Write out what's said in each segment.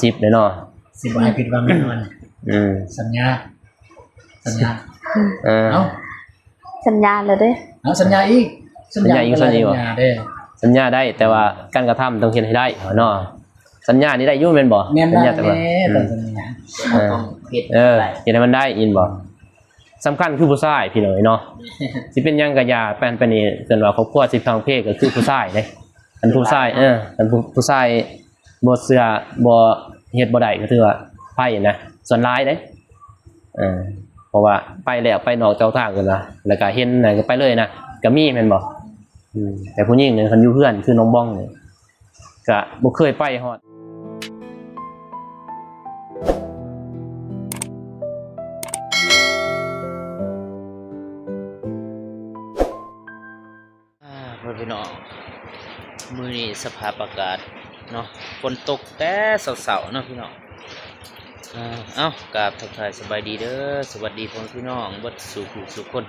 10เลยเนาะสิบ่ให้ผิดหวังแน่นอนสัญญาเอ้าสัญญาเลยเด้เอาสัญญาอีกสัญญาเด้สัญญาได้แต่ว่าการกระทำต้องเฮ็ดให้ได้เนาะสัญญานี่ได้อยู่แม่นบ่สัญญาแต่ว่าเฮ็ดให้มันได้ยินบ่สำคัญคือผู้ชายพี่น้องเนาะสิเป็นหยังก็อย่าแปลนไปนี่เกินว่าครอบครัวสิทางเพศก็คือผู้ชายเด้อันผู้ชายอันผู้ชายบ่เชื่อบ่เฮ็ดบ่ได้ก็ถือว่าไผนะส่วนหลายเด้เพราะว่าไปแล้วไปนอกเจ้าทางกันนะแล้วก็เห็นน่ะก็ไปเลยนะก็มีแม่นบ่แต่ผู้หญิงเนี่ยคันอยู่เพื่อนคือน้องบ้องเนี่ยก็บ่เคยไปฮอดพี่น้องมื้อนี้สภาพอากาศเนาะฝนตกแต่เช้าๆเนาะพี่น้องเอ้ากราบทักทายสบายดีเด้อสวัสดีพี่น้องเบิดสู่ผู้สู่คน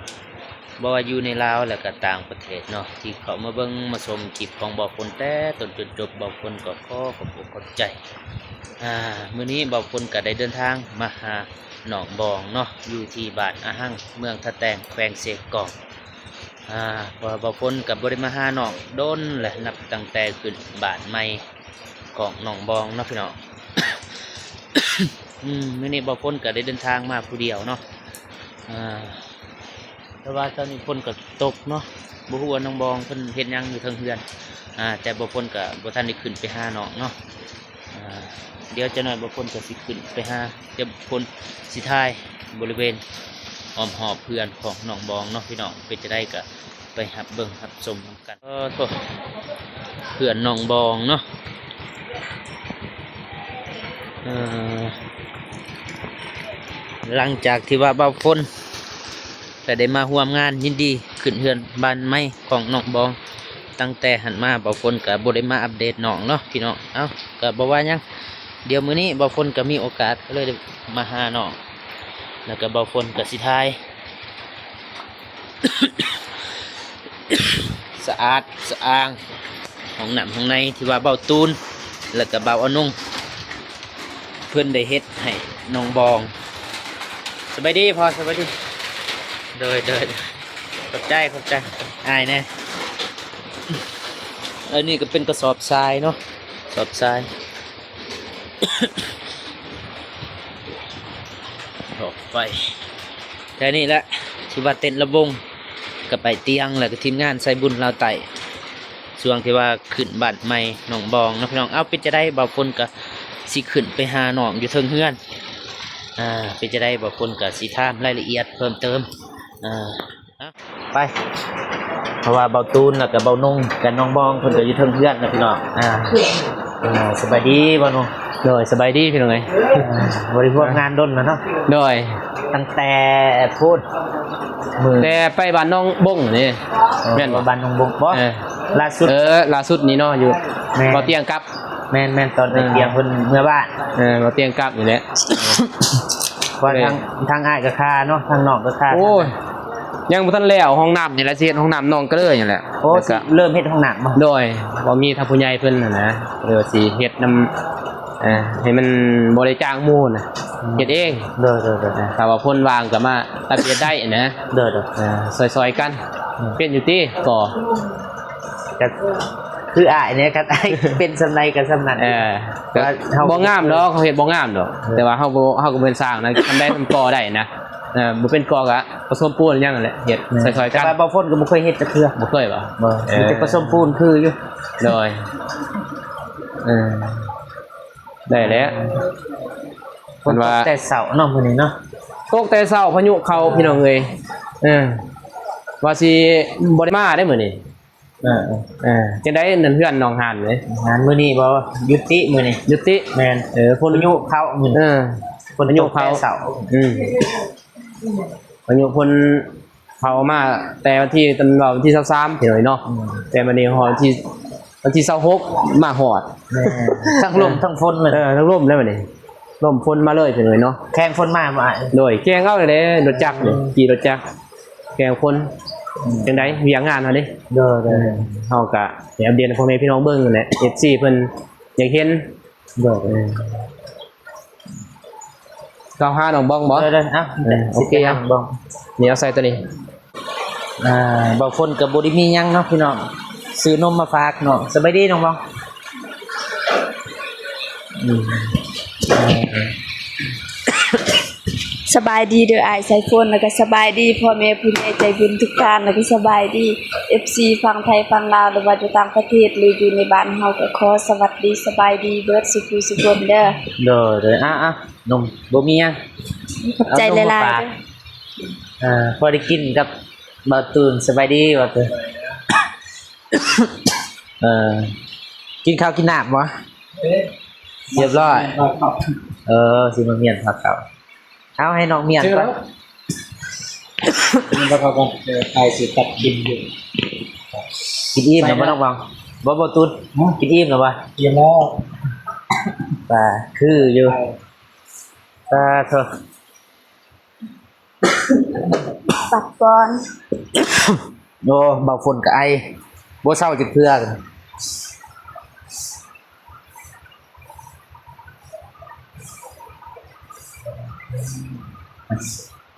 บ่ว่าอยู่ในลาวแล้วก็ต่างประเทศเนาะที่เขามาเบิ่งมาชมคลิปของบ่าวฝนแต่ต้นจนจบบ่าวฝนก็ขอขอบอกขอบใจมื้อนี้บ่าวฝนก็ได้เดินทางมาหาหนองบองเนาะอยู่ที่บ้านอาหังเมืองทะแตงแขวงเสกองพอบ่าวฝนก็บ่ได้มาหาน้องโดนแหละนับตั้งแต่ขึ้นบ้านใหม่ของหนองบองเนาะพี่น้อง มื้อนี้บ่าวฝนก็ได้เดินทางมาผู้เดียวเนาะแต่ว่าตอนนี้ฝนก็ตกเนาะบ่ฮู้ว่าน้องบองเพิ่นเฮ็ดหยังอยู่เทิงเฮือนแต่บ่ฝนก็บ่ทันได้ขึ้นไปหาน้องเนาะเดี๋ยวจะหน่อยบ่ฝนก็สิขึ้นไปหาเดี๋ยวฝนสิถ่ายบริเวณอ้อมหอบเพื่อนของน้องบองเนาะพี่น้องเป็นจะได้ก็ไปรับเบิ่งรับชมกันโตเพื่อนน้องบองเนาะหลังจากที่ว่าบ่ฝนแต่ได้มาร่วมงานยินดีขึ้นเฮือนบ้านไม้ของน้องบองตั้งแต่หันมาบ่าวฝนกับบ่ได้มาอัปเดตน้องเนาะพี่น้องเอ้าก็บ่ว่าหยังเดี๋ยวมื้อนี้บ่าวฝนก็มีโอกาสก็เลยได้มาหาน้องแล้วก็บ่าวฝนก็สิทาย สะอาดสะอ้างห้องน้ำห้องในที่ว่าเบาตูนแล้วก็เบาอนุ่งเพิ่นได้เฮ็ดให้น้องบองสบายดีพอสบายดีเดินขอบใจอ้ายแน่อันนี้ก็เป็นกระสอบทรายเนาะกระสอบทราย ออกไปแค่นี้แหละที่ว่าเต้นระบงกับไปเตียงแล้วก็ทีมงานใส่บุญลาวไต่ช่วงที่ว่าขึ้นบ้านใหม่หนองบองนะพี่น้องเอาเป็นจะได้บ่าวฝนก็สิขึ้นไปหาหนองอยู่เทิงเฮือนเป็นจะได้บ่าวฝนก็สิถามรายละเอียดเพิ่มเติมไปเพราะว่าเบาตูนแล้วกับเบานุ่งกับน้องบองคนเดียวอยู่เทิงเพื่อนนะพี่น้องสบายดีบ่นุ่งโดยสบายดีพี่น้องไงบริพวกงานด้นนะเนาะโดยตั้งแต่พูดมือแต่ไปบ้านน้องบงนี่แม่นบ้านน้องบงบ่ล่าสุดนี้เนาะอยู่บ่เตียงกับแม่นตอนในเตียงเพิ่นเมื่อบ้านบ่เตียงกับอยู่แล้วว่าทางอ้ายก็ค่าเนาะทางน้องก็ค่าโอ้ยยังบ่ทันแล้วห้องน้ำนี่แหละสิเฮ็ดห้องน้ำน้องก็เลยนี่แหละโอ้ก็เริ่มเฮ็ดห้องน้ำบ่โดยบ่มีทางผู้ใหญ่เพิ่นนะเดี๋ยวสิเฮ็ดนำให้มันบ่ได้จ้างหมู่น่ะเฮ็ดเองเด้อถ้าว่าเพิ่นวางก็มาตัดเฮ็ดได้นะเด้อซอยๆกันเป็นอยู่ติก็คืออ้ายเนี่ยครับอ้ายเป็นสำไรกับสำนันบ่งามดอกเขาเฮ็ดบ่งามดอกแต่ว่าเฮาก็เป็นสร้างนะทำได้ทำก่อได้นะบ่เป็นกอกะผสมปูนอย่างนั้นแหละเฮ็ดซอยๆกันแต่บ่ฝนก็บ่เคยเฮ็ดจักเทื่อบ่เคยบ่มีแต่ผสมปูนคืออยู่โดยได้แล้วเพิ่นว่าแต่เช้าเนาะมื้อนี้เนาะตกแต่เช้าพายุเข้าพี่น้องเอ้ยว่าสิบ่ได้มาได้มื้อนี้จังได๋นั่นเพื่อนน้องหานเลยงานมื้อนี้บ่ยุติมื้อนี้ยุติแม่นพายุเข้ามื้อพายุเข้าเช้าพายุเพิ่นเข้ามาแต่วันที่วันที่23พี่น้อยเนาะแต่มื้อนี้วันที่26มาฮอดทั้งลมทั้งฝนเลยทั้งลมแล้วมื้อนี้ลมฝนมาเลยพี่น้อยเนาะแข่งฝนมาบ่โดยแข่งเอาเลยรถจักรนี่ขี่รถจักรแข่งฝนจังได๋เวียงงานเฮาดิเด้อเฮาก็อัปเดตให้พ่อแม่พี่น้องเบิ่งนั่นแหละ FC เพิ่นอยากเห็นเด้อ 95น้องบ้องบ่ เด้อๆเอ้า โอเคครับ บ่ นี่เอาใส่ตัวนี้ บ่ฝนก็บ่ได้มีหยังเนาะพี่น้องซื้อนมมาฝากเนาะสบายดีน้องบ่อืม สบายดีเด้ออ้ายไซโฟนแล้วก็สบายดีพ่อแม่ผู้ใหญ่ใจบุญทุกท่านแล้วก็สบายดี FC ฟังไทยฟังลาวหรือว่าอยู่ต่างประเทศหรืออยู่ในบ้านเฮาก็ขอสวัสดีสบายดีเบิดสุขสุขคนเด้อ เด้อๆนมบ่มีหยัง ขอบใจหลายๆเด้อ พอได้กินกับบ่าวตูนสบายดีบ่าวตูน กินข้าวกินน้ำบ่เรียบร้อยสิมาเมียนผักเก่าเอาให้น้องเมียนก่อน มันก็ต้องไปสิตัดกินอยู่ กินอิ่มแล้วบ่น้องบังบ่บ่าวตูนกินอิ่มแล้วบ่ เยี่ยมแล้ว ป่าคืออยู่เถอะ ปัดก่อน โอ้เบาฝนกับไอบ่เศร้าจักเทื่อกัน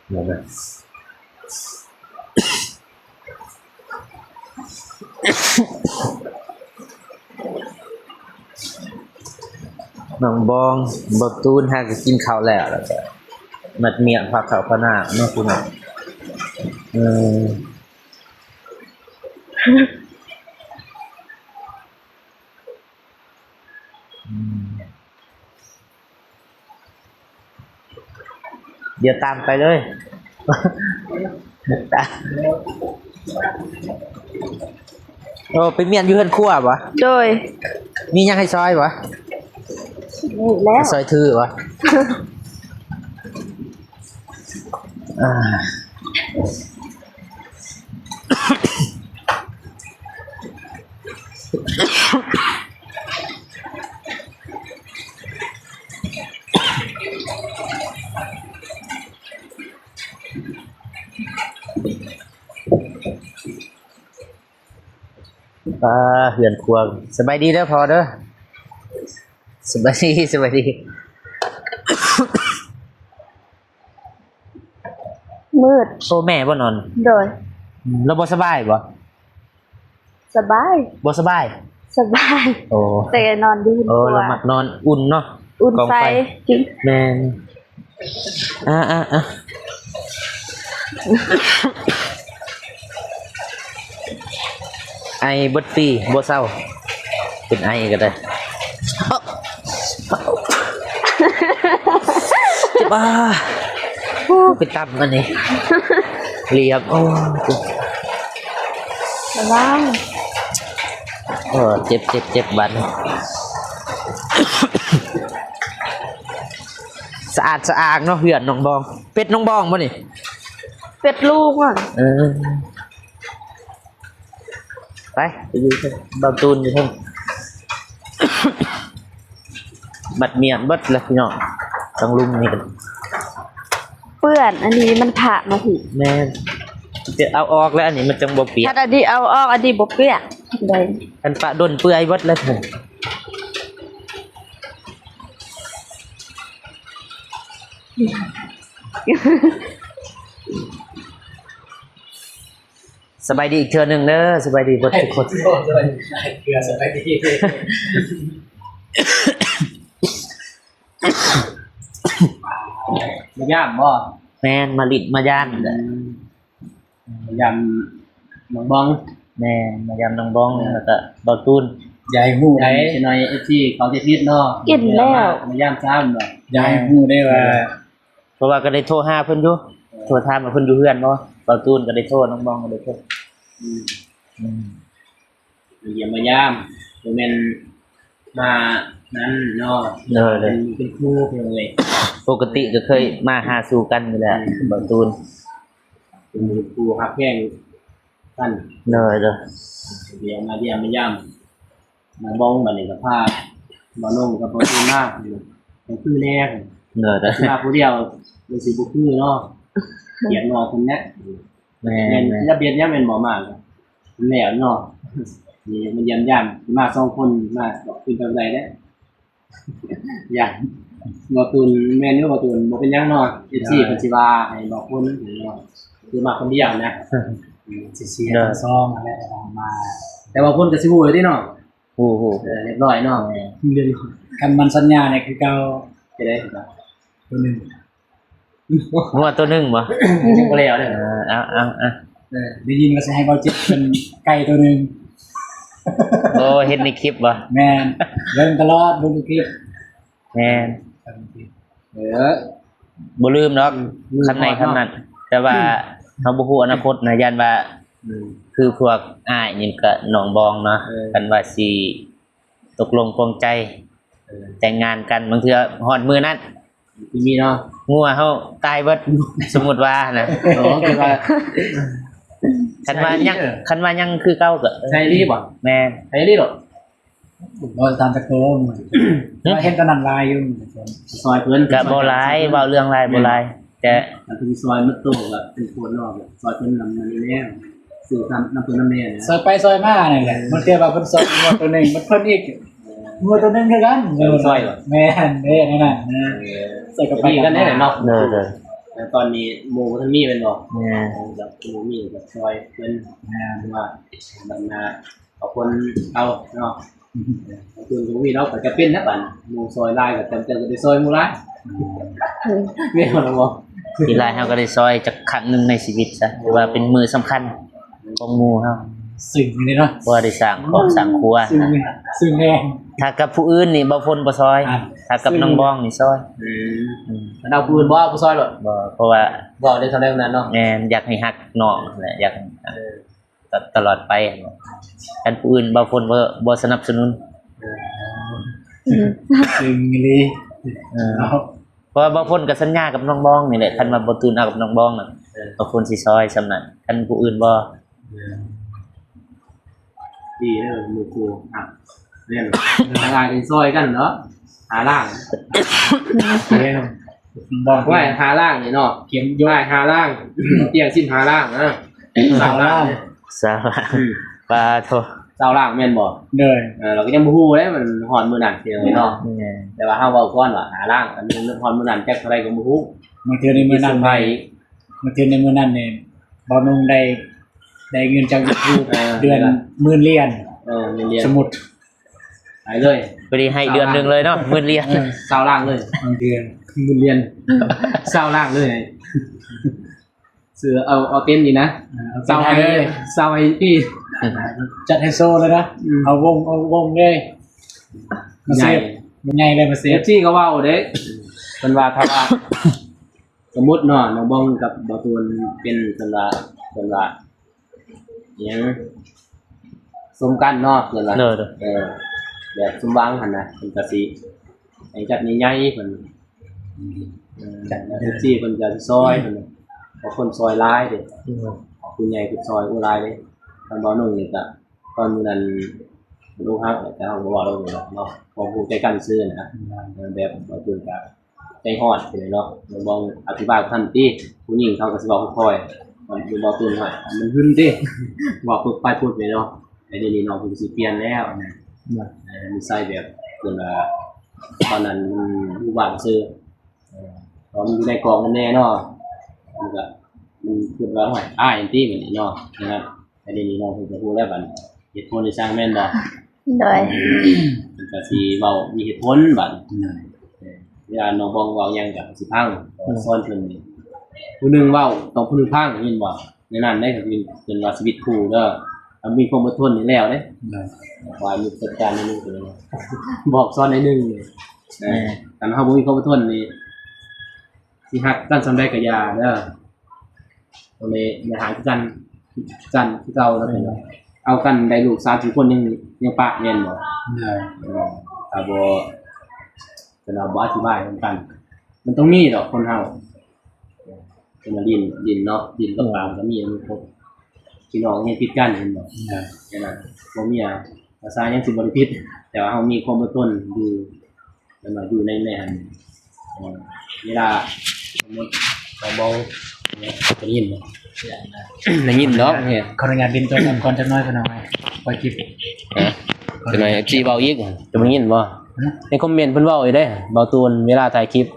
เดี๋ยวนะน้องบองบ่ตูนหาก็กินข้าวแล้วก็มัดเมียงผักข้าวพะหน้าเนาะคุณน่ะเดี๋ยวตามไปเลย โอ้ไปเมียนอยู่เฮือนครัวบ่ โดย มีหยังให้ซอยบ่ นี่แล้ว ซอยถือบ่ อ่า เหือนครัวสบายดีเด้อพอเด้อสบายดีสบายดี มืด โอ้แม่บ่นอน โดย แล้วบ่สบายบ่ สบาย บ่สบาย สบาย โอ้ แต่นอนดีก เรา ว่า มักนอนอุ่นเนาะ อุ่น กอง ไฟจริง แม่นไอเบิดปีบ่เศร้าเป็นไอก็ได้เจ็บโอ้ไปตำกันนี่เรียบโอ้ ระวัง เจ็บบัดสะอาดสะอางเนาะเหือนน้องบองเป็ดน้องบองบ่นี่ เป็ดลูกอ่ะ ไปอยู่เถอะบางตูนอยู่เพิ่ง บัดเมียนบัดละพี่น้องต้องลุมนี่กัน เปื้อนอันนี้มันผ่ามาผิด แม่นจะเอาออกแล้วอันนี้มันจังบ่เปียก ถ้าอันนี้เอาออกอันนี้บ่เปียกเลย อันปะดนเปื่อยบัดแล้วเถอะสบายดีอีกเทื่อหนึงเด้อสบายดีเบิดทุกคน เกลือสบายดีมาย่ามบ่ แม่นมาลิดมาย่านแหละ มายำหนองบ้อง แม่นมายามน้องบ้องแล้วก็บางตูน ยายฮู้ได้หน่อยที่เขาจะพิษเนาะมาย่ามซ้ำบ่ยายฮู้ได้ว่า เพราะว่าก็ได้โทรหาเพิ่นอยู่โทรถามว่าเพิ่นอยู่เฮือนบ่บางตูนก็ได้โทรน้องบ้องก็ได้โทร เยี่ยมมาย่ามบ่แม่นมานั้นเนาะเป็นครูเพิ่นเลย ปกติก็เคยมาหาสู่กันอยู่แล้วบางตูน เป็นครูฮักแพงท่าน เด้อ เดี๋ยวมาเยี่ยมมาย่ำมาบ้องบัดนี้ก็พาบ่น้องกับบ่ตื่นมาเป็นคือแรก มาผู้เดียวเป็นสิบุคือเนาะเขียนหนอคนเนี้ย แม่ เป็นระเบียบเนี่ยเป็นหมอมากมันแหลวเนาะนี่มันยันมา2 คนมาบอกขึ้นไปได้ยัน บ่ตุนแม่นอยู่บ่ตุนบ่เป็นหยังเนาะเอจี้เพิ่นสิว่าให้บอกคนเนาะคือมาคนเดียวนะสิเสียทั้งซองอะไรมา แต่ว่าคนก็สิฮู้เลยเด้เนาะ โอ้โห เรียบร้อยเนาะเดือนคันมันสัญญาเนี่ยคือเก่าจะได้ครับตัวนึง งัวตัวหนึงบ่ ยังบ่แล้วเด้ เอา ได้ยินว่าสิให้เบาจิตเป็นไก่ตัวนึง โอ้เห็นในคลิปบ่ แม่นเล่นตลอดดูคลิป แม่น บ่ลืมดอกคำไหนคำนั้นแต่ว่าเฮาบ่ฮู้อนาคตนะยันว่าคือพวกอ้ายนี่ก็น้องบองเนาะกันว่าสิตกลงปลงใจแต่งงานกันบางเทื่อฮอดมื้อนั้นมีเนาะงัวเฮาตายเบิดสมมุติว่านะอ๋อคือว่าคันว่ายังคือเก่าก็ใช่รีบ่แม่นใช่รีบ่บ่ตามตะโกนว่าเห็นตอนนั้นลายอยู่ซอยเพิ่นก็บ่หลายเว้าเรื่องหลายบ่หลายแต่มันคือซอยมันโตก็เป็นคนนอกซอยเพิ่นนำมันนี่แหละสื่อตามนำเพิ่นนำแม่นะซอยไปซอยมานี่แหละมันเทียบว่าเพิ่นซอยงัวตัวนึงมันเพิ่นอีกงัวตัวนึงคือกันซอยแม่นเด้นั่นน่ะใส่กับไปกันได้เนาะเด้อแต่ตอนนี้หมู่ทั้งมีเป็นบ่แบบหมู่มีแบบซอยเพิ่นว่าแบบนาเอาคนเอาเนาะคือหมู่มีเนาะก็จะเป็นนะบัดหมู่ซอยลายก็จำจะได้ซอยหมู่หลายแม่นบ่ ทีไรเฮาก็ได้ซอยจากครั้งหนึ่งในชีวิตซะถือว่าเป็นมือสำคัญของหมู่เฮาสิ่งนี้เนาะว่าได้สร้างครอบสร้างครัวซึ่งแน่ถ้ากับผู้อื่นนี่บ่พ้นบ่ซอยถ้ากับน้องบ้องนี่ซอยเอาผู้อื่นบ่เอาผู้ซอยบ่เพราะว่าบ่ได้เท่านั้นเนาะแม่นอยากให้ฮักน้องแหละอยากตลอดไปคันผู้อื่นบ่พ้นบ่สนับสนุนซึ่งนี่เพราะว่าบางคนก็สัญญากับน้องบองนี่แหละคันมาบ่ตูนเอากับน้องบองน่ะบางคนสิซอยซำนั้นคันผู้อื่นบ่ดีเด้อหมู่กูครับเรียนหากันซอยกันเนาะหาล่างบอกว่าหาล่างนี่เนาะเขียนย่อยหาล่างเตียงสิ้นหาล่างนะสาวล่างปลาโทสาวล่างแม่นบ่เด้อเราก็ยังบ่ฮู้เด้มันฮอดมื้อนั้นเที่ยงเนาะแต่ว่าเฮาเว้าก่อนว่าหาล่างอันนึงฮอดมื้อนั้นจักเท่าใดก็บ่ฮู้มันคือในมื้อนั้นไปมันคือในมื้อนั้นนี่บ่นุ่งได้เงินจาก YouTube เดือน10,000เหรียญ10,000เหรียญสมุดไปเลยพอดีให้เดือนนึงเลยเนาะ10,000เหรียญสาวล่างเลยเดือน10,000เหรียญสาวล่างเลยเสือเอาเต็มนี่นะสาวให้พี่จัดให้โซเลยนะเอาวงเลยมาเซฟมันใหญ่เลยมาเซฟที่ก็ว่าเด้เป็นว่าถ้าว่าสมมุติเนาะน้องบองกับบ่ตูนเป็นเป็นว่าอย่างสมกันเนาะเพิ่นว่าแบบสมหวังหั่นน่ะเพิ่นก็สิให้จัดใหญ่ๆเพิ่นจัดที่เพิ่นจะซอยเพิ่นบางคนซอยหลายเด้ผู้ใหญ่ก็ซอยผู้หลายเด้ทางบ่นุ่งนี่ก็ตอนมื้อนั้นลูกฮักแต่เฮาบ่ว่าเราเนาะพอผู้ใจกันซื่อนะแบบบ่ตูนก็ใจฮอดเลยเนาะน้องบองอธิบายท่านติผู้หญิงเขาก็สิเว้าค่อยๆมันอยู่บ่ตูนให้มันหึ้นติบอกพูดไปพูดไปเนาะไอ้เดี๋ยวนี้น้องเพิ่นสิเปลี่ยนแล้วนะมีใส่แบบเพิ่นว่าตอนนั้นอยู่บ้านซื่อตอนอยู่ในกองแน่เนาะมันก็มันคิดว่าห้อยอ้ายจังซี่บัดนี้เนาะนะครับไอ้เดี๋ยวนี้น้องเพิ่นก็ฮู้แล้วบัดเหตุผลที่สร้างแม่นบ่โดยมันก็สิเว้ามีเหตุผลบัดเวลาน้องบองเว้าหยังก็สิพังสอนเพิ่นนี่ผู้นึงเว้าต้องผู้นึงพังยินบ่ในนั้นได้ก็เป็นว่าชีวิตคู่เด้อมันมีความอดทนนี่แล้วเด้ความมีประสบการณ์นิดนึงเลยบอกสอนนิดนึงนี่แต่เฮาบ่มีความอดทนนี่สิฮักกันซำใดก็อย่าเด้อตรงนี้อย่าหากันคือเก่าแล้วเป็นเอากันได้ลูก3-4คนยังปะแม่นบ่ถ้าบ่เป็นเอาบ่อธิบายกันมันต้องมีดอกคนเฮาเป็นดินเนาะดินกับปลาก็มีมันครบพี่น้องยังผิดกันเห็นบ่แค่นั้นบ่มีอ่ะภาษายังสิบ่ได้ผิดแต่ว่าเฮามีความอดทนอยู่แล้วมาอยู่ในหันเวลาสมมุติเราเบาได้ยินบ่ได้ยินเนาะขออนุญาตดินตัวก่อนจักหน่อยเพิ่นเอาไว้ปล่อยคลิปจักหน่อยจีเบาอีกจะได้ยินบ่ ในคอมเมนต์เพิ่นเว้าอยู่เด้เบาตูนเวลาถ่ายคลิป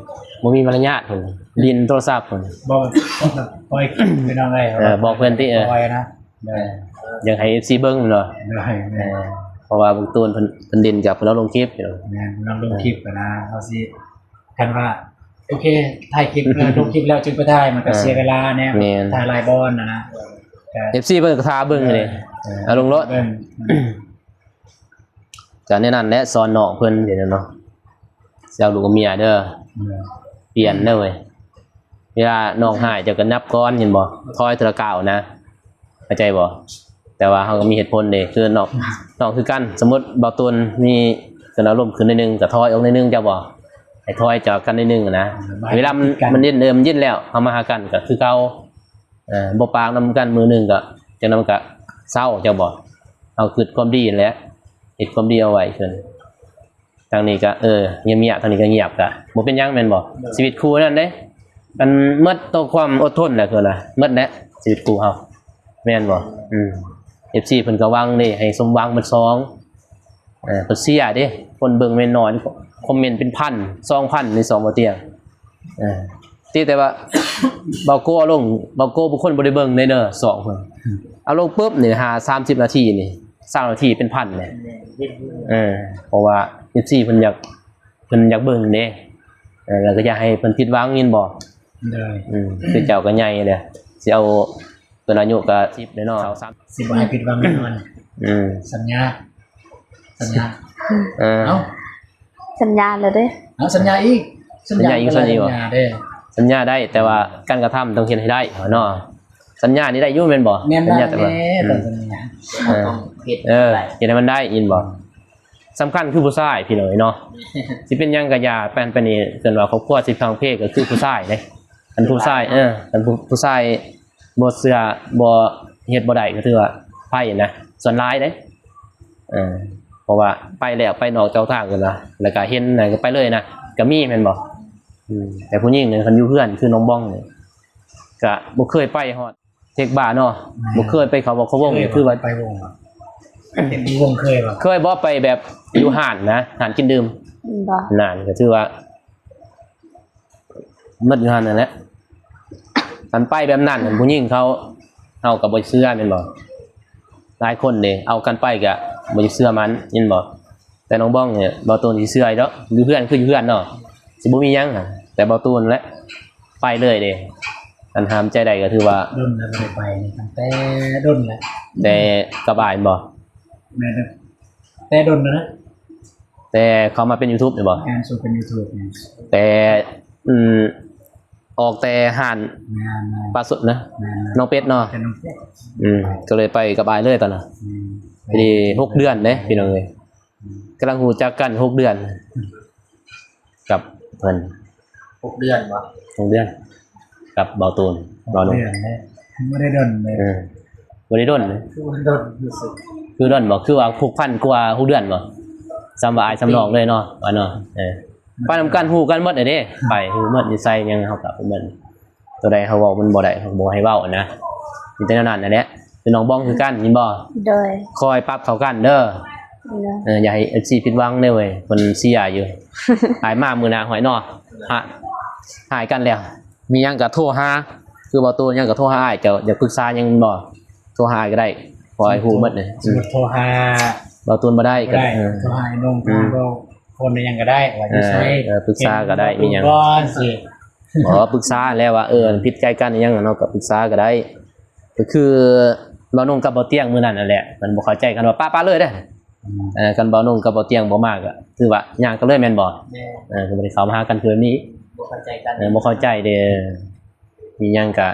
บ่มีมารยาทเพิ่นดินโทรศัพท์เพิ่น บอกปล่อยไปน้องเลย บอกเพื่อนที่ปล่อยนะได้ อยากให้ FC เบิ่งเนาะ ได้ เพราะว่าเบาตูนเพิ่นดินกับเพิ่นเอาลงคลิปอยู่ น้องลงคลิปกันนะเขาสิกันว่าโอเคถ่ายคลิปแล้วลงคลิปแล้วจึงไปถ่ายมันก็เสียเวลาเนี่ยถ่ายลายบอลนะ FC เพิ่นก็ทาเบิ่งเลยเอาลงรถก็แน่นั้นแหละสอนน้องเพิ่นเดี๋ยวนั้นเนาะสิเอาลูกกับเมียเด้อเปลี่ยนเด้อเว้ยเวลาน้องหายเจ้าก็นับก้อนเห็นบ่ถอยเทื่อ9นะเข้าใจบ่แต่ว่าเฮาก็มีเหตุผลเด้คือน้องคือกันสมมุติเบาตูนมีเกิดอารมณ์ขึ้นนิดนึงก็ถอยออกนิดนึงจะบ่ให้ถอยจากกันนิดนึงนะเวลามันดิ้นมันดิ้นแล้วเฮามาหากันก็คือเก่าบ่ปากนำกันมือนึงก็จังนั้นก็เศร้าจะบ่เอาคิดความดีนั่นแหละเฮ็ดความดีเอาไว้เพิ่นทางนี้ก็เงียบๆทางนี้ก็เงียบก็บ่เป็นหยังแม่นบ่ชีวิตคู่นั่นเด้มันหมดต่อความอดทนแหละคือน่ะหมดแหละชีวิตคู่เฮาแม่นบ่FC เพิ่นก็หวังเด้ให้สมหวังมัน2เพิ่นเสียเด้คนเบิ่งแม่นน้อยคอมเมนต์เป็นพัน 2,000ใน2บ่เตียงที่แต่ว่าเบาโก้เอาลงเบาโก้บุคคลบ่ได้เบิ่งเด้อ2เพิ่นเอาลงปุ๊บนี่หา30นาทีนี่20นาทีเป็นพันเลยเพราะว่า FC เพิ่นอยากเบิ่งเด้แล้วก็อยากให้เพิ่นผิดหวังยินบ่ได้คือเจ้าก็ใหญ่เด้อสิเอาเพิ่นอายุก็10ได้เนาะ30สิบ่ให้ผิดหวังแน่นอนสัญญาเอ้าสัญญาแล้วเด้สัญญาอีกสัญญาสัญญาได้แต่ว่าการกระทำต้องเฮ็ดให้ได้เนาะสัญญานี้ได้อยู่แม่นบ่สัญญาแต่ว่าเฮ็ดให้มันได้ยินบ่สำคัญคือผู้ชายพี่น้อยเนาะสิเป็นหยังก็อย่าแปลนไปนี่เกินว่าครอบครัวสิพังเพศก็คือผู้ชายเด้อันผู้ชายอันผู้ชายบ่เชื่อบ่เฮ็ดบ่ได้ก็ถือว่าไผนะส่วนหลายเด้เพราะว่าไปแล้วไปนอกเจ้าทางกันนะแล้วก็เห็นไหนก็ไปเลยนะก็มีแม่นบ่แต่ผู้หญิงเนี่ยคันอยู่เพื่อนคือน้องบ้องเนี่ยก็บ่เคยไปฮอดเทคบาร์เนาะบ่เคยไปเขาบอกเขาวงคือว่าไปวงเห็นวงเคยบ่เคยบ่ไปแบบอยู่ห้านนะห้านกินดื่มบ่นานก็ถือว่าหมดอยู่ห้านนั่นแหละอันไปแบบนั้นผู้หญิงเขาเอาก็บ่เชื่อแม่นบ่หลายคนนี่เอากันไปก็บ่เชื่อมันยินบ่แต่น้องบ้องเนี่ยบ่ตูนสิเชื่อเนาะอยู่เพื่อนคืออยู่เพื่อนเนาะสิบ่มีหยังแต่บ่ตูนแหละไปเลยเด้อันหามใจใดก็ถือว่าดนแล้วไปนี่ตั้งแต่ดนแหละแต่สบายบ่แม่นแต่ดนนะแต่เขามาเป็น YouTube นี่บ่การสู่เป็น YouTube นี่แต่ออกแต่ห่านปลาสดนะน้องเป็ดเนาะก็เลยไปกับบายเลยตอนน่ะพอดี6เดือนเด้พี่น้องเอ้ยกำลังฮู้จักกัน6เดือนกับเพิ่น6เดือนบ่6เดือนกับเบาตูนเบานุ่มบ่ได้ดนเลยบ่ได้ดนคือดนรู้สึกคือดนบ่คือว่าผูกพันกว่า6เดือนบ่สำบายสำนองเลยเนาะว่าเนาะไปนำกันฮู้กันหมดเด้ไปฮู้หมดนิสัยยังเฮาก็เหมือนตัวใดเฮาเว้ามันบ่ได้เฮาบ่ให้เว้านะมีแต่นั้นนั่นแหละคือน้องบ้องคือกันยินบ่โดยคอยปรับเข้ากันเด้ออย่าให้ FC ผิดหวังเด้อเว้ยเพิ่นเสียอยู่หายมามื้อหน้าหอยเนาะหายกันแล้วมีหยังก็โทรหาคือบ่ตูนหยังก็โทรหาอ้ายจะอยากปรึกษาหยังบ่โทรหาก็ได้ขอให้ฮู้หมดเลยโทรหาบ่ตูนบ่ได้ก็โทรหาน้องก็คนยังก็ได้ว่าจะใช้ปรึกษาก็ได้มีหยังบ่ปรึกษาแล้วว่าผิดใจกันหยังเนาะก็ปรึกษาก็ได้ก็คือบ่นุ่งกับบ่เตียงมื้อนั้นนั่นแหละมันบ่เข้าใจกันว่าป้าเลยเด้อกันบ่นุ่งกับบ่เตียงบ่มากก็คือว่าย่างกันเลยแม่นบ่คือบ่ได้เข้ามาหากันคือนี้บ่เข้าใจกันบ่เข้าใจเด้อมีหยังก็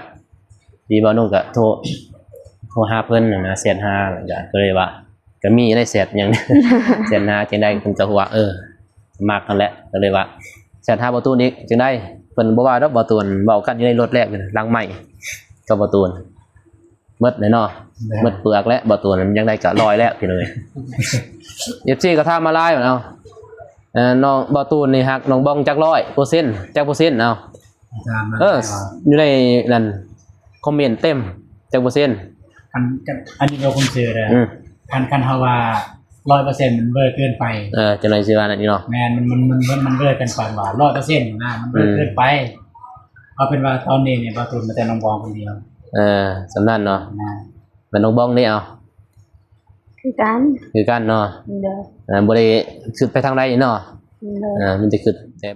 ดีบ่นุ่งก็โทรหาเพิ่นนะแชทหาก็เลยว่าก็มีได้แชทหยังแชทหาจังได๋เพิ่นก็ว่ามักกันแหละก็เลยว่าแชทหาบ่ตูนอีกจังได๋เพิ่นบ่ว่าดอกบ่ตูนเว้ากันอยู่ในรถแรกหลังใหม่กับบ่ตูนหมดเลยเนาะหมดเปลือกแล้วบ่ตูนมันยังได้ก็ลอยแล้วพี่น้อย FC ก็ถามมาหลายเอาน้องบ่ตูนนี่ฮักน้องบ้องจัก 100% จักเปอร์เซ็นต์เอาอยู่ในนั่นคอมเมนต์เต็มจักเปอร์เซ็นต์อันนี้เราคงเจอแล้วคันเฮาว่า 100%มันเบอร์เกินไป จังได๋สิว่านั่นนี่เนาะ แม่นมันเบอร์เกินไปว่า100%นะมันเบอร์เกินไปเอาเป็นว่าตอนนี้เนี่ยบ่ตุนมาแต่น้องบองคนเดียว สำนั้นเนาะ นะ มันน้องบ้องนี่เอา คือกัน คือกันเนาะ เด้อ บ่ได้คิดไปทางใดเนาะ เด้อ มันจะคิดแต่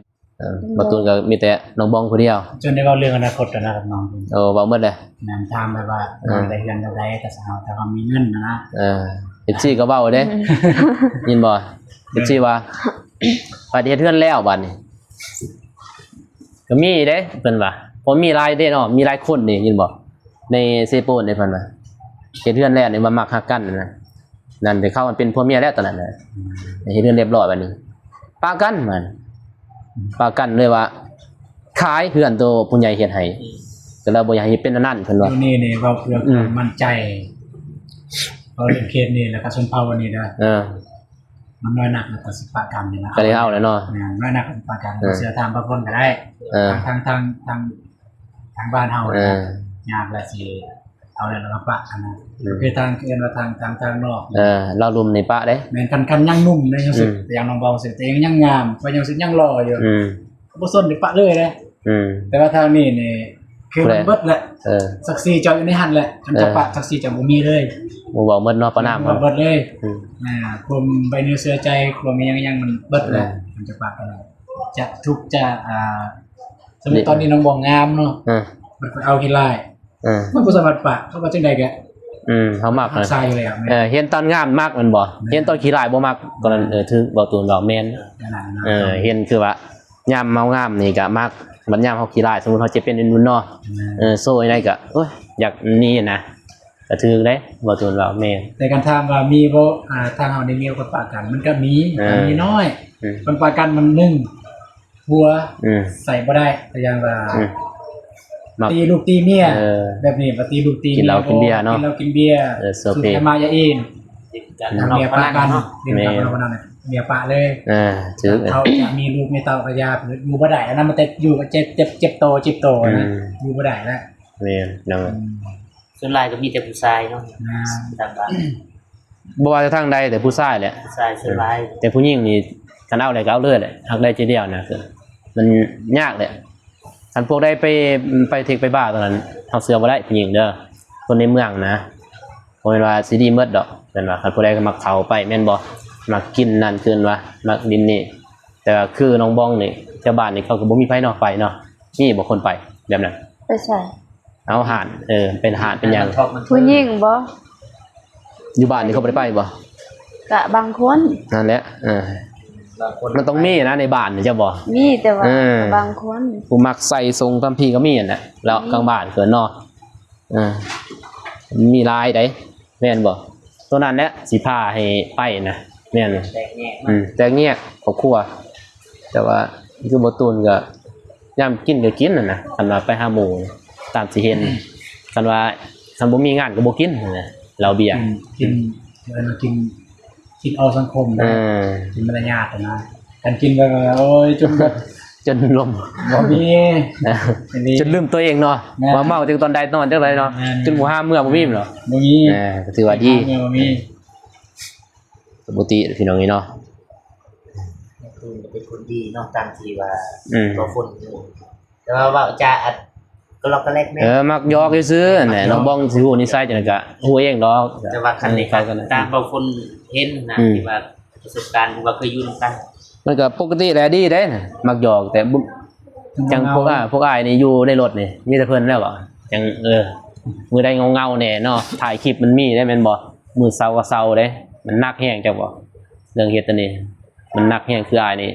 บ่ตุนก็มีแต่น้องบ้องผู้เดียว จนได้เว้าเรื่องอนาคตแล้วนะครับน้อง เว้าหมดเลย นั่นถามแบบว่าได้เงินได้แต่สาวถ้าเขามีเงินนะ เฮ็ดซี่ก็เว้าเด้ยินบ่เฮ็ดซี่ว่าไปเฮ็ดเฮือนแล้วบัดนี้ก็มีเด้เพิ่นว่าผมมีหลายเด้เนาะมีหลายคนนี่ยินบ่ในเซโปนนี่เพิ่นว่าเฮ็ดเฮือนแล้วนี่ว่ามักฮักกันนั่นไปเข้ามันเป็นผัวเมียแล้วตอนนั้นน่ะเฮ็ดเฮือนเรียบร้อยบัดนี้ปากันมันปากันเลยว่าขายเฮือนโตผู้ใหญ่เฮ็ดให้ก็แล้วบ่อยากให้เป็นอันนั้นเพิ่นว่า นี่เว้าเพื่อความมั่นใจเอาเรื่องเคสนี่แล้วก็ชนเผ่าวันนี้นะมันน้อยหนักกับสิปากรรมนี่นะ ก็เลยเอาแล้วเนาะ น้อยหนักกับสิปากรรมเสือทางบางคนก็ได้ทางบ้านเฮายากแหละสิเอาแล้วมาปะกันนะคือทางเกินว่าทางนอก เรารุมในปะเด้ แม่นกันยังนุ่มนะยังสึกอย่างน้องเบาสึกตัวเองยังงามก็ยังสึกยังรออยู่บ่สนได้ปะเลยนะแต่ว่าทางนี้นี่คือมันเบิดแหละศักดิ์ศรีเจ้าอยู่ในหันแหละคันจะปะศักดิ์ศรีเจ้าบ่มีเลย บ่เว้าหมดเนาะปะนาม เบิดเลยความใบเนื้อเสื้อใจความยังมันเบิดแหละมันจะปะกันจะทุกจะสมมุติตอนนี้น้องบ่งามเนาะมันเอาขี้ลายมันบ่สามารถปะเขาว่าจังได๋ก็เฮามัก ทรายอยู่แล้ว เห็นตอนงามมักมันบ่เห็นตอนขี้ลายบ่มักตอนนั้นถึงบ่ตูนบ่แม่นเห็นคือว่ายามเมางามนี่ก็มักบัดยามเฮาขี้ลายสมมุติเฮาจะเป็นนุ่นเนาะโซ่ได้ก็โอ้ยอยากนี่นะก็ถือได้บ่ตูนบ่แม่นแต่การถามว่ามีบ่ทางเฮาได้มีคนปะกันมันก็มีน้อยคนปะกันมัน1หัวใส่บ่ได้แต่อย่างว่าตีลูกตีเมียแบบนี้ปฏิลูกตีกินเหล้ากินเบียร์เนาะกินเหล้ากินเบียร์สุดท้ายมายาเองเมียปะกันเมียปะกันเมียปะเลยถือเขาจะมีลูกมีเต้ากระยาอยู่บ่ได้อันนั้นมันจะอยู่กับเจ็บโตนะอยู่บ่ได้แล้วแม่นนั่นส่วนหลายก็มีแต่ผู้ชายเนาะต่างกันบ่ว่าจะทางใดแต่ผู้ชายแหละผู้ชายส่วนหลายแต่ผู้หญิงนี่คันเอาได้ก็เอาเลยแหละฮักได้ทีเดียวนะคือมันยากแหละคันพวกได้ไปเทคไปบ้าตอนนั้นเฮาเสือบ่ได้ผู้หญิงเด้อคนในเมืองนะบ่แม่นว่าสิดีหมดดอกแม่นว่าคันผู้ใดก็มักเข้าไปแม่นบ่มักกินนั่นคืนว่ามักดินนี่แต่คือน้องบ้องนี่ชาวบ้านนี่เขาก็บ่มีไผเนาะไปเนาะมีบ่คนไปแบบนั้นไปใส่เอาหาดเป็นหาดเป็นหยังผู้หญิงบ่อยู่บ้านนี่เขาบ่ได้ไปบ่ก็บางคนนั่นแหละมันต้องมีนะในบ้านนี่จะบ่มีแต่ว่าบางคนผู้มักใส่ทรงคัมภีร์ก็มีนั่นแหละแล้วกลางบ้านเกินเนาะมีลายได้แม่นบ่ตัวนั้นแหละสิพาให้ไปนะแม่นแต่เงี้ยครอบครัวแต่ว่าคือบ่ตูนก็ยามกินก็กินนั่นน่ะคันว่าไปหาหมู่ตามสิเห็นคันว่าคันบ่มีงานก็บ่กินนั่นน่ะเหล้าเบียร์กินเอาสังคมกินมารยาทนะการกินไปโอ้ยจนลมบ่มีจนลืมตัวเองเนาะว่าเมาจังตอนใดนอนจังไดเนาะจนบ่ห้ามเมื่อบ่มีหรอบ่มีก็ถือว่าดีปกติพี่น้องนี่เนาะคือเป็นคนดีเนาะตามที่ว่าบ่คนแต่ว่าจะก็ล็อกก็เล็กแม่มักยอกซื่อๆน่ะน้องบ้องสิฮู้นิสัยจังได๋ก็ฮู้เองดอกแต่ว่าคันนี้ตามบางคนเห็นนะที่ว่าประสบการณ์ที่ว่าเคยอยู่นำกันมันก็ปกติแหละดีเด้มักหยอกแต่จังพวกอ้ายนี่อยู่ในรถนี่มีแต่เพิ่นแล้วบ่จังมื้อใดเงาๆแน่เนาะถ่ายคลิปมันมีได้แม่นบ่มื้อเช้าก็เช้าเด้มันหนักแฮงจังบ่เรื่องเฮ็ดอันนี้มันหนักแฮงคืออ้ายนี่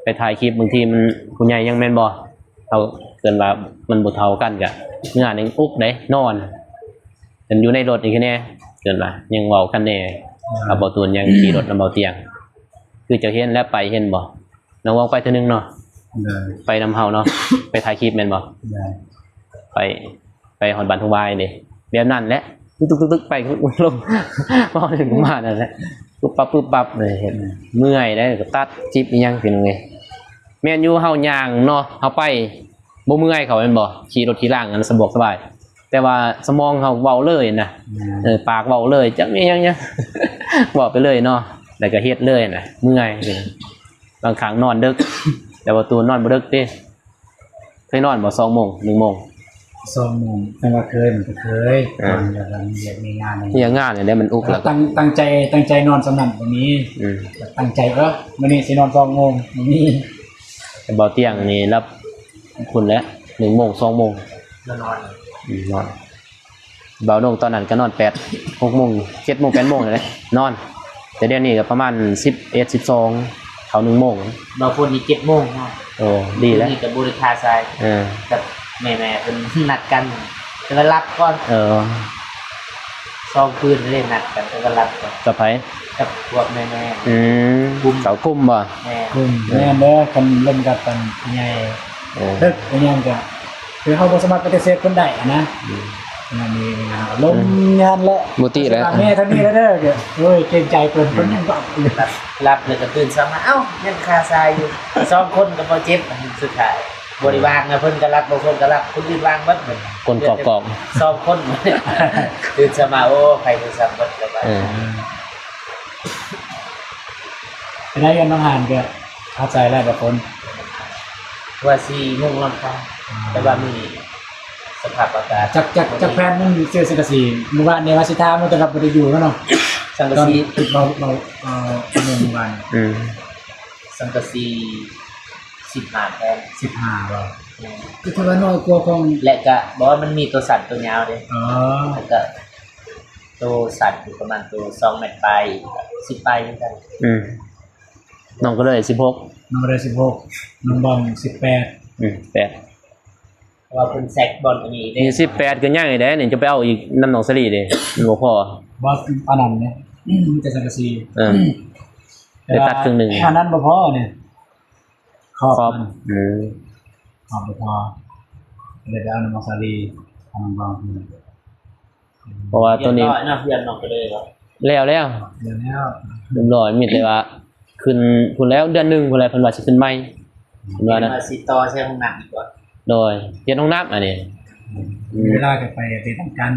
ไปถ่ายคลิปบางทีมันผู้ใหญ่ยังแม่นบ่เอาเกินว่ามันบ่เท่ากันก็งานยังอุกเด้นอนเพิ่นอยู่ในรถนี่คือแน่เกินว่ายังเว้ากันแน่เอาบ่ตูนยังขี่รถนำเบาเตียงคือจะเห็นแล้วไปเห็นบ่น้องวางไปเทื่อนึงเนาะไปนำเฮาเนาะไปถ่ายคลิปแม่นบ่ไปฮอดบ้านทุ่งวายนี่แบบนั้นแหละตึกๆๆไปลงบ่ถึงมานั่นแหละปึ๊บปั๊บเลยเห็นเมื่อยได้ก็ตัดจิบอีหยังเป็นไงแม่นอยู่เฮาย่างเนาะเฮาไปบ่เมื่อยเขาแม่นบ่ขี่รถขี่ล่างกันสะดวกสบายแต่ว่าสมองเฮาเว้าเลยนะปากเว้าเลยจักมีหยัง บอกไปเลยเนาะแล้วก็เฮ็ดเลยนะเมื่อยบางครั้งนอนดึก แต่ว่าตัวนอนบ่ดึกเด้เคยนอนบ่2 โมง 1 โมง 2 โมงแต่ว่าเคยมันก็เคยตอนเดี๋ยวเรามีงานอะไร นี่งานเนี่ยมันอุกแล้วก็ ตั้งใจนอนสนั่นตรงนี้ตั้งใจมื้อนี้สินอน2 โมงนี่ แต่บ่เที่ยงนี่รับคุณแล้ว1 โมง 2 โมง แล้วนอน นอนเบาลงตอนนั้นก็นอน8 6 โมง 7 โมง 8 โมงเลยนอน แต่เดี๋ยวนี้ก็ประมาณ11 12เข้า1 โมง บางคนนี่7 โมงเนาะ โอ้ดีแล้ว นี่กับบริคาทรายกับแม่ๆเป็นนัดกันแต่ว่ารับก่อนซ้อมคืนเล่นนัดกันแต่ว่ารับก่อน กับไผ กับพวกแม่ เขากุมบ่ ๆแม่ คุณแม่เด้อคันเล่นกับกันใหญ่เด็กเป็นยังก็คือเฮาบ่สามารถปฏิเสธคนได้นะงานนี้งานลงงานละ บ่ติแล้ว แม่ท่านนี้แล้วเด้อเอ้ยเกรงใจเพิ่นยังก็ รับเลยก็ตื่นเช้ามาเอ้ายังคาทรายอยู่ซ้อมคนก็บ่เจ็บสุดท้ายบริวางนะเพิ่นก็รับบางคนก็รับคนอื่นวางเบิดเหมือน คนกอก ซ้อมคนตื่นเช้ามาโอ้ใครจะซ้ำเบิดแล้วไป ได้กันน้องหานก็เข้าใจแล้วแบบคน ว่าสิมุ่งลำคาแต่ว่ามีสภาพอากาศ จากแฟนมันเสื้อสังกะสีเมื่อวานเนี่ยว่าสิทามันจะกลับบ่ได้อยู่แล้วเนาะ สังกะ ตอน สี เราเมื่อวาน สังกะสี15แผ่น 15บ่คือถ้าว่าน้อยกว่าของ และก็บอกว่ามันมีตัวสั่นตัวยาวเด้ อ๋อ แล้วก็ตัวสั่นอยู่ประมาณตัว2 เมตรไป10ไปเหมือนกัน น้องก็เลย16 น้องได้16น้องบอง18 8 เพราะว่าเพิ่นแซกบอลอันนี้เด้ นี่18ก็ยังอีกเด้นี่จะไปเอาอีกนำน้องสลีเด้มันบ่พอ บ่อันนั้นเนี่ยมีแต่สังกะสี ได้ตัดครึ่งหนึง อันนั้นบ่พอเนี่ยขอบ ครอบ มันขอบบ่พอเลยไปเอาน้ำมันสาลีเอาน้ำบอง เพราะว่าตัวนี้ เรียบร้อยเนาะเพื่อนน้องก็เลยว่า แล้ว เดี๋ยวแล้ว เรียบร้อยมีแต่ว่าขึ้นพุ่นแล้วเดือนหนึงพุ่นแล้วเพิ่นว่าสิขึ้นใหม่เพิ่นว่านะ มาสิต่อใช้ห้องน้ำอีกว่า โดยเฮ็ดห้องน้ำอันนี้ เวลาจะไปทำการ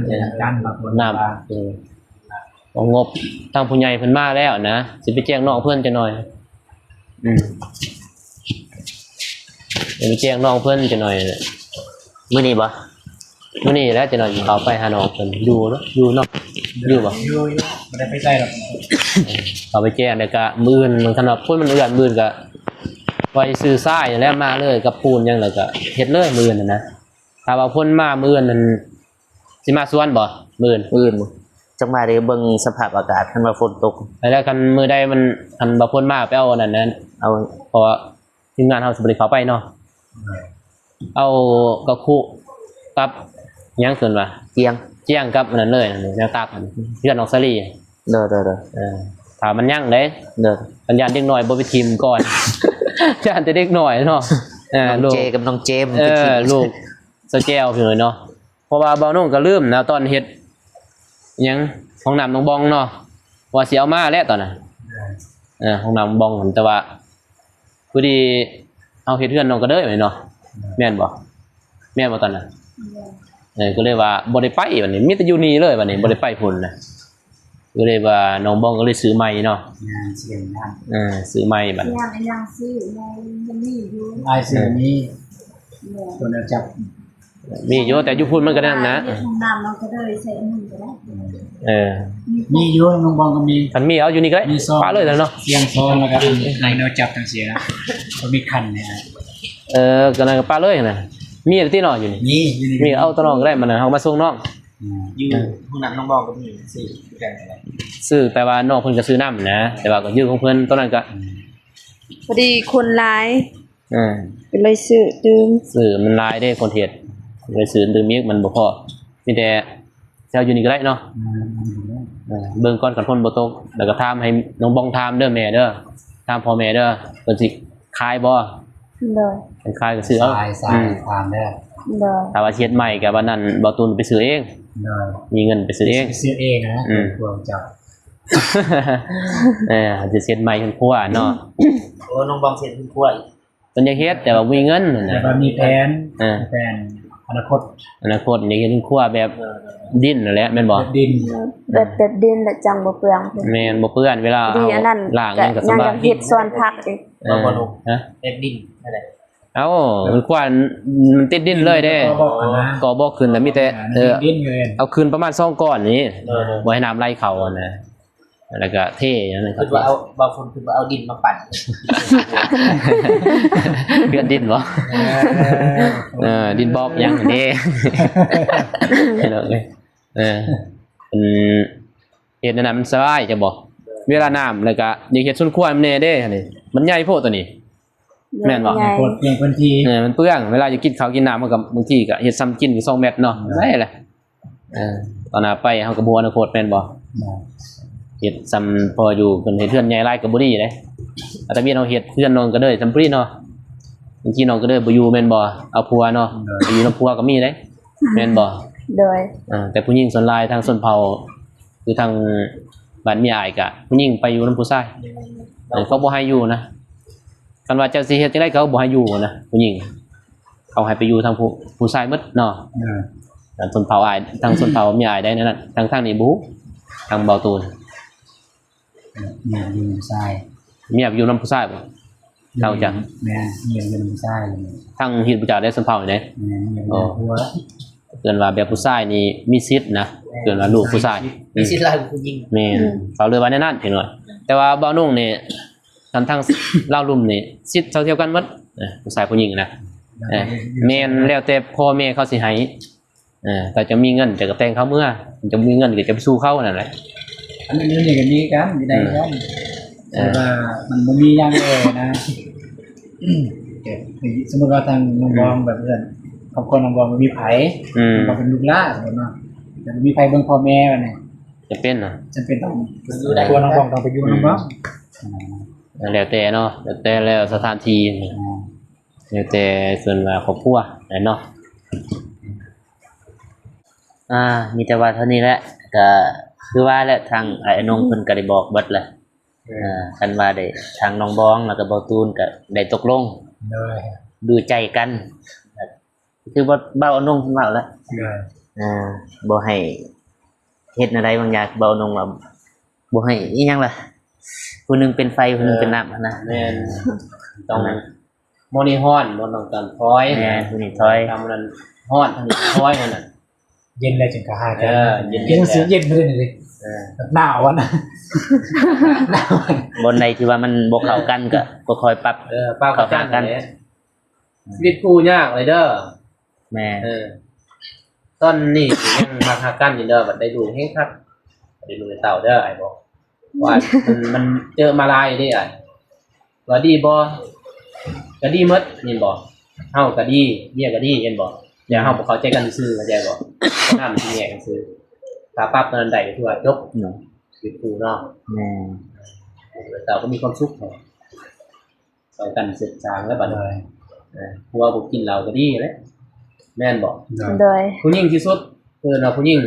มาคน น้ำของงบทางผู้ใหญ่เพิ่นมาแล้วนะสิไปแจ้งน้องเพิ่นจะหน่อยเดี๋ยวไปแจ้งน้องเพิ่นจะหน่อยมื้อนี้บ่มื้อนี้แล้วจะหน่อยเขาไปหาน้องเพิ่นอยู่เนาะอยู่เนาะอยู่บ่ อยู่ไม่ได้ไปใส่หรอก เขาไปแจ้งแล้วก็มื้ออื่นมันคันว่าพุ่นมันเอื้อนมื้ออื่นก็ไว้ซื้อทรายแล้วมาเลยกับปูนหยังแล้วก็เฮ็ดเลยมื้ออื่นน่ะนะถ้าว่าพุ่นมามื้ออื่นนั่นสิมาสวนบ่มื้ออื่น จังมาได้เบิ่งสภาพอากาศคันว่าฝนตก แล้วกันมื้อใดมันคันบ่พุ่นมาไปเอาอันนั้นเอาเพราะว่าทีมงานเฮาสิบ่ได้เข้าไปเนาะเอากระคุกับหยังเกินว่า เตียง เจียงกับอันนั้นเลยแนวตากมันเพื่อนน้องสลี เด้อ ถ้ามันยังเด้ เด้อ สัญญาณเด็กน้อยบ่ไปทีมก่อน ญาณแต่เด็กน้อยเนาะน้อง ลูก เจกับน้องเจมส์เป็นทีม ลูกสแกลพี่เนาะเพราะว่าเบานุ่งก็ลืมนะตอนเฮ็ดหยังห้องน้ำน้องบองเนาะว่าสิเอามาแล้วตอนน่ะห้องน้ำน้องบองแต่ว่าพอดีเอาเฮ็ดเฮือนน้องก็เด้อเนาะแม่นบ่ตอนนั้นก็เลยว่าบ่ได้ไปบัดนี้มีแต่อยู่นี่เลยบัดนี้บ่ได้ไปพุ่นนะก็เลยว่าน้องบองก็เลยซื้อใหม่เนาะ งานเสียงงาน ซื้อใหม่บัด งานไอ้ยังซื้อในมันมีอยู่ ลายเสียงนี้คนจับ มีอยู่แต่อยู่พุ่นมันก็นั่นนะ ห้องน้ำเราก็เลยใส่อันนั้นก็ได้ มีอยู่น้องบองก็มี คันมีเอาอยู่นี่ก็ได้ มีซ้อน ปาเลยแล้วเนาะ เสียงซ้อนแล้วก็ในแนวจับทั้งเสียก็มีคันเนี่ย ก็นั่นก็ปาเลยนะมีอะไรที่นอนอยู่นี่ นี่ มีเอาตัวน้องก็ได้มันนะเฮามาส่งน้อง อยู่ห้องน้ำน้องบอกก็มีสิกันอะไร ซื้อแต่ว่าน้องเพิ่นก็ซื้อน้ำนะแต่ว่าก็ยืมของเพิ่นตอนนั้นก็ พอดีคนร้าย เ ก็เลยซื้อดื่ม สื่อมันลายได้คนเฮ็ดเลยสื่อดื่มอีกมันบ่พอมีแต่เซลอยู่นี่ก็ได้เนาะเบิ่งก่อนกันพ้นบ่ตกแล้วก็ถามให้น้องบองถามเด้อแม่เด้อถามพ่อแม่เด้อเพิ่นสิขายบ่ เลย เพิ่นขายก็ซื้อเอา สายความได้ เลย ถ้าว่าเฮ็ดใหม่ก็วันนั้นบ่ตูนไปซื้อเอง เลย มีเงินไปซื้อเอง ซื้อเองนะควรจับ จะเฮ็ดใหม่เพิ่นครัวเนาะ โอ้น้องบองเสร็จคุณครัวอีก เพิ่นอยากเฮ็ดแต่ว่าบ่มีเงินนั่น แต่ น่ะ ว่ามีแผนท อนาคต อนาคตนี่เฮ็ดครัวแบบดิ้นนั่นแหละแม่นบ่ ดิน แบบดินและจังบ่เปลืองเพิ่น แม่นบ่เปื้อนเวลา ดี เอา อันนั้น ล้าง ก็ ยังก็ส ยัง บา อย ยากเฮ็ดสวนผักอีก ฮะ เล็ดดินนั่นแหละ เอ้ามันควรมันติดดินเลยเด้ ก็บอกนะ ก็บ่ขึ้นแล้วมีแต่ดินเงิน เอาคืนประมาณ2ก้อนนี้บ่ให้น้ำไหลเข้าอะนะแล้วก็เทอย่างนั้นครั คื บ อว่าเอาบางคนคือว่าเอาดินมาปั่น เพื่อนดินบ่ดินบอกยังเด้เนาะเฮ็ดนั่นน่ะมันสบายจะบ่เวลาน้ำแล้วก็อยากเฮ็ดส่วนครัวมันแน่เด้อันนี้มันใหญ่โพดตัวนี้ แม่นบ่ ใหญ่ คนเพียงพื้นที่ มันเปลืองเวลาจะกินข้าวกินน้ำมันก็บางทีก็เฮ็ดซ้ำกินอยู่2เม็ดเนาะได้แหละตอนหน้าไปเฮาก็บ่อนาคตแม่นบ่เฮ็ดซ้ำพออยู่เพิ่นเฮ็ดเฮือนใหญ่หลายก็บ่ดีเด้อาตมีเราเฮ็ดเฮือนน้องก็เด้อซ้ำปรีเนาะบางทีน้องก็เด้อบ่อยู่แม่นบ่เอาผัวเนาะไปอยู่นำผัวก็มีเด้แม่นบ่ โดย แต่ผู้หญิงส่วนหลายทางชนเผ่าคือทางบ้านเมียอ้ายก็ผู้หญิงไปอยู่นำผู้ชายเขาบ่ให้อยู่นะคันว่าเจ้าสิเฮ็ดจังได๋เขาบ่ให้อยู่นะผู้หญิงเขาให้ไปอยู่ทางผู้ชายหมดเนาะทางชนเผ่าอ้ายทางชนเผ่าเมียอ้ายได้นั่นน่ะทางนี้บ่ทางเบาตูน เนี่ยยืนทราย เมียไปอยู่นำผู้ชายบ่เท่าจัง แม่ยืนทรายเลย ทางเฮ็ดผู้เจ้าได้ชนเผ่านี่เด้ แม่ยืนหัว เกินว่าแบบผู้ชายนี่มีสิทธิ์นะเกินว่าลูกผู้ชาย มีสิทธิ์ลายผู้หญิง แม่นเขาเลยว่าแน่นั่นเห็นหน่อยแต่ว่าเบานุ่งนี่ทางเล่าลุ่มนี่สิทธิ์เท่าเทียมกันหมดผู้ชายผู้หญิงนะแม่นแล้วแต่พ่อแม่เขาสิให้แต่จะมีเงินจะกระแต่งเขาเมื่อจะมีเงินก็จะไปสู้เขานั่นแหละ อันนี้นี่กันนี้กันมีได้กันแต่ว่ามันบ่มีอย่างเลยนะสมมติว่าทางน้องบองแบบเพื่อนครอบครัวน้องบองมันมีไผมันเป็นลูกหลานเนาะแต่มีไผเบิ่งพ่อแม่บัดนี้ จะเป็นนะ จำเป็นต้องตัวน้องบองต้องไปอยู่น้องบอง แล้วแต่เนาะแล้วแต่แล้วสถานที่แล้วแต่ส่วนว่าครอบครัวเนาะมีแต่ว่าเท่านี้แหละก็คือว่าและทางไอ้น้องเพิ่นก็ได้บอกเบิดแหละคันว่าได้ทางน้องบองแล้วก็เบาตูนก็ได้ตกลง เลย ดูใจกันคือว่าเบาอนงเพิ่นเว้าแล้ว เลย บ่ให้เฮ็ดอะไรบางอย่างเบาลงว่าบ่ให้อีหยังล่ะผู้หนึงเป็นไฟผู้หนึงเป็นน้ำนะ แม่นต้องโมนี่ฮ้อนบ่ต้องกันถอย แม่ผู้นี้ถอย ทำนั้นฮ้อนทางนี้ถอยนั่นน่ะ เย็นเลยจึงก็หากัน เย็น เย็นเสียเย็นไปเลยนี่หนาวอ่ะนะหนาว บนใดที่ว่ามันบ่เข้ากันก็ค่อยปรับ ป้าเข้าใจกันชีวิตคู่ยากเลยเด้อ แม่ ตอนนี้ยังมาหากันอยู่เด้อบัดได้ดูเฮ็ดครับได้ดูเต่าเด้อไอ้บอกว่ามันเจอมาลายเด้ไอ้ว่าดีบ่ก็ดีหมดนี่บ่เฮาก็ดีเมียก็ดีเห็นบ่เดี๋ยวเฮาบ่เข้าใจกันซื่อเข้าใจบ่นำที่แยกกันซื่อถ้าปรับตอนใดก็คือว่าจบเนาะชีวิตคู่เนาะ แม่ เต่าก็มีความสุขเนาะต่อกันเสร็จจางแล้วบัดนี้ผัวบ่กินเหล้าก็ดีแหละแม่นบ่ โดย ผู้หญิงที่สุดคือเราผู้หญิง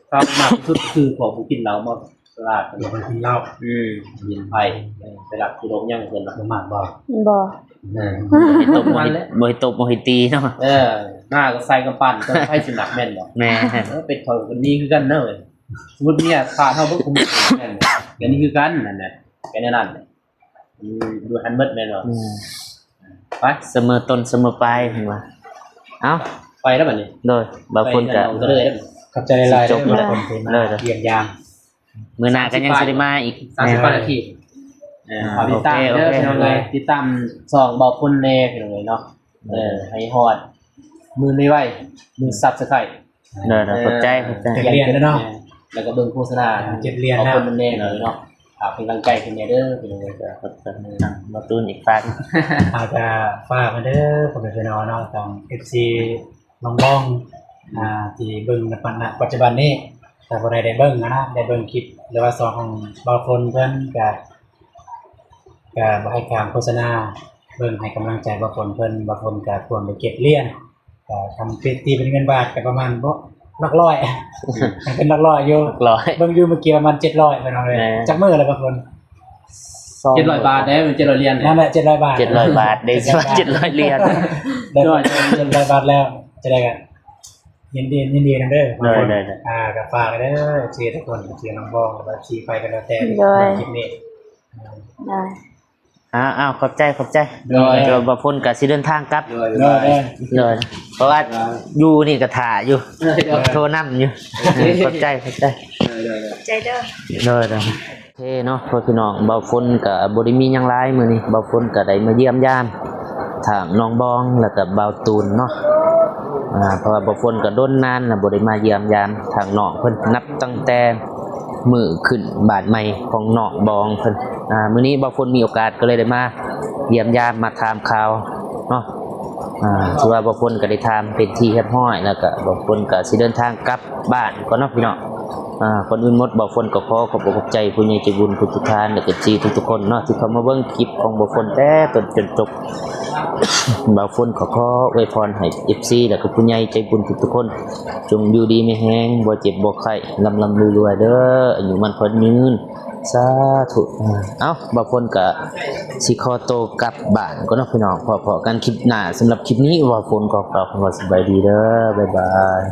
เขามากที่สุดคือของผู้กินเหล้ามาตลาด เดี๋ยวไปกินเหล้า ยินไผไปหลักกิโลยังเพิ่นน่ะ ประมาทบ่ บ่ ให้ตบบ่ให้ตบบ่ให้ตีเนาะ หน้าก็ใส่กำปั้นก็ไผสิหนักแม่นบ่ แม่ เป็นคนคนนี้คือกันเด้อเว้ยสมมุติเนี่ยขาดเฮาบ่คุมแม่นอย่างนี้คือกันนั่นน่ะแค่นั้นดูหันเบิดแม่นบ่ไป เสมอต้นเสมอปลายเห็นว่าเอ้า ไปแล้วบัดนี้ โดยบางคนก็ ก็เลย ขับใจหลายๆ จบเลย คนที่มาเยี่ยมยาม มื้อหน้าก็ยังสิได้มาอีก 30นาทีขอติดตามเด้อพี่น้องเลยติดตามส่องบอกคนแน่พี่น้องเลยเนาะให้ฮอดมือไม่ไหวมือซับสไครต์ เด้อเข้าใจ เรียนแล้วเนาะ แล้วก็เบิ่งโฆษณา 7เรียน เอา นะ คนมันแน่เลยเนาะฝากเป็นกำลังใจให้แน่เด้อพี่น้องเลย มาตูนอีกฟัง อาจจะฝากมาเด้อผมเป็นพี่น้องเนาะทาง FC น้องบ้องที่เบิ่งในปัจจุบันนี้แต่บ่ได้เบิ่งนะได้เบิ่งคลิปหรือว่าซองของบางคนเพิ่นก็บ่ให้การโฆษณาเบิ่งให้กำลังใจบางคนเพิ่นบางคนก็ควรไปเก็บเหรียญก็ทำตีเป็นเงินบาทก็ประมาณบ่หลักร้อยเป็นหลักร้อยอยู่ 100 เบิ่งอยู่เมื่อกี้ประมาณ700ไปเนาะเลยจักมื้อแล้วบางคน 700 บาทได้มัน700เหรียญ นั่นแหละ700 บาท 700 บาทได้สิว่า700เหรียญ ได้700 บาทแล้วจะได้กัน ยินดีกันเด้อ ได้ กับฝากเด้อเชียร์ทุกคนเชียร์น้องบองแล้วชีไปกันแล้วแต่คลิปนี้ ได้ อ้าวขอบใจ โดย เดี๋ยวบ่พ้นก็สิเดินทางกลับ เลยเพราะว่าอยู่นี่ก็ถ่าอยู่โทรนำอยู่ขอบใจ ใจเด้อ เลยโอเคเนาะพ่อพี่น้องเบาฝนกับบริมีหยังหลายมื้อนี้เบาฝนก็ได้มาเยี่ยมยามทางน้องบองแล้วก็เบาตูนเนาะเพราะว่าเบาฝนก็โดนนานแล้วบ่ได้มาเยี่ยมยามทางน้องเพิ่นนับตั้งแต่มื้อขึ้นบาทใหม่ของน้องบองเพิ่นมื้อนี้เบาฝนมีโอกาสก็เลยได้มาเยี่ยมยามมาถามข่าวเนาะถือว่าเบาฝนก็ได้ถามเป็นที่เรียบร้อยแล้วก็เบาฝนก็สิเดินทางกลับบ้านก่อนเนาะพี่น้องคนอื่นหมดบ่าวฝนก็ขอบใจผู้ใหญ่ใจบุญทุกท่านและก็จีทุกๆคนเนาะที่เข้ามาเบิ่งคลิปของบ่าวฝนแต่ต้นจนจบ บ่าวฝนขออวยพรให้ FC และก็ผู้ใหญ่ใจบุญทุกๆคนจงอยู่ดีมีแฮงบ่เจ็บบ่ไข้ลำรวยๆเด้ออายุมันคนยืนสาธุเอ้าบ่าวฝนก็สิขอตัวกลับบ้านก่อนเนาะพี่น้องพอกันคลิปหน้าสำหรับคลิปนี้บ่าวฝนก็กล่าวคำว่าสบายดีเด้อบ๊ายบาย